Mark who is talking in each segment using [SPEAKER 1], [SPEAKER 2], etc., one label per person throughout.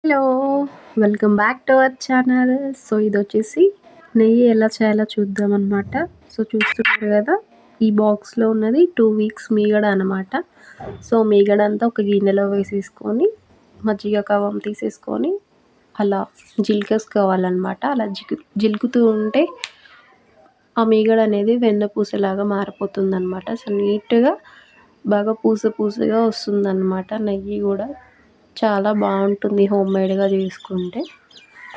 [SPEAKER 1] Hello! Welcome back to our channel. So, ఇదొచ్చేసి నెయ్యి ఎలా చేయాలో చూద్దామనమాట. సో, చూస్తున్నారు గదా! ఈ బాక్స్‌లో ఉన్నది 2 వీక్స్ మీగడ అనమాట. సో, మీగడంతా ఒక గిన్నెలో వేసేసుకొని, మజ్జిగ కవ్వం తీసేసుకొని, అలా జిలికేసుకోవాలనమాట. అలా జిలుకుతూ ఉంటే ఆ మీగడ అనేది వెన్నపూసలాగా మారిపోతుందనమాట. సో, నీట్‌గా బాగా పూసగా వస్తుందనమాట. నెయ్యి గూడా చాలా బావుంటుంది హోమ్‌మేడ్‌గా చేసుకుంటే.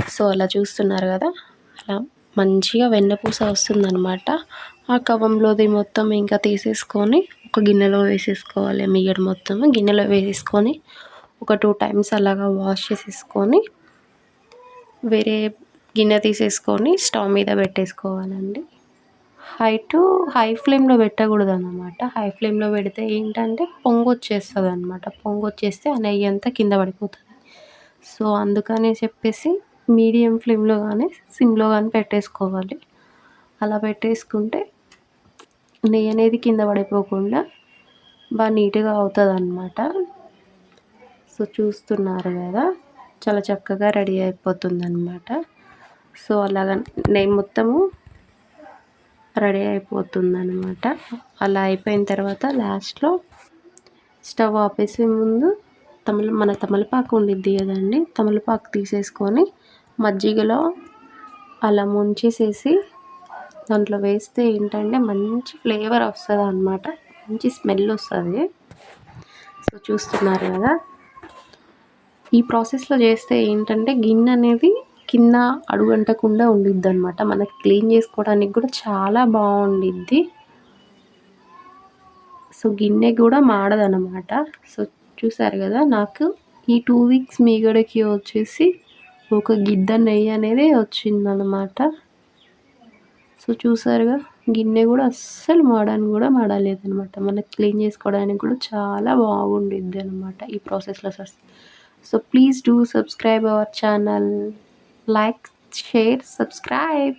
[SPEAKER 1] సో, అలా చూస్తున్నారు గదా! అలా మంచిగా వెన్నపూస వస్తుందనమాట. ఆ కవ్వంలోది మొత్తం ఇంకా తీసేసుకొని ఒక గిన్నెలో వేసేసుకోవాలి. మీగడ మొత్తము గిన్నెలో వేసేసుకొని ఒక 2 టైమ్స్ అలాగా వాష్ చేసేసుకొని వేరే గిన్నె తీసేసుకొని స్టవ్ మీద పెట్టేసుకోవాలండి. హై ఫ్లేమ్‌లో పెట్టకూడదనమాట. హై ఫ్లేమ్‌లో పెడితే ఏంటంటే పొంగొచ్చేస్తదనమాట. పొంగొచ్చేస్తే ఆ నెయ్యంతా కింద పడిపోతది. సో, అందుకని చెప్పేసి మీడియం ఫ్లేమ్‌లో గానీ, సిమ్‌లో గానీ పెట్టేసుకోవాలి. అలా పెట్టేసుకుంటే నెయ్యి అనేది కింద పడిపోకుండా నీట్‌గా అవుతదనమాట. సో, చూస్తున్నారు గదా! చాలా చక్కగా రెడీ అయిపోతుందనమాట. సో, అలాగా నెయ్యి మొత్తము రెడీ అయిపోతుందనమాట. అలా అయిపోయిన తర్వాత లాస్ట్‌లో స్టవ్ ఆపేసే ముందు మన తమలపాకు ఉండిద్ది కదండీ! తమలపాకు తీసేసుకొని మజ్జిగలో అలా ముంచేసేసి దాంట్లో వేస్తే ఏంటంటే మంచి ఫ్లేవర్ వస్తదనమాట. మంచి స్మెల్ వస్తది. సో, చూస్తున్నారు కదా! ఈ ప్రాసెస్‌లో చేస్తే ఏంటంటే గిన్నె అనేది కింద అడుగంటకుండా ఉండిద్దనమాట. మనకి క్లీన్ చేసుకోవడానికి కూడా చాలా బావుండిద్ది. సో, గిన్నె కూడా మాడదనమాట. సో, చూసారు కదా! నాకు ఈ 2 వీక్స్ మీగడకి వచ్చేసి ఒక గిద్ద నెయ్యి అనేది వచ్చిందనమాట. సో, చూసారుగా గిన్నె కూడా అస్సలు మాడలేదనమాట. మనకి క్లీన్ చేసుకోవడానికి కూడా చాలా బాగుండిద్దనమాట ఈ ప్రాసెస్‌లో so, please do subscribe our channel. Like, share, subscribe.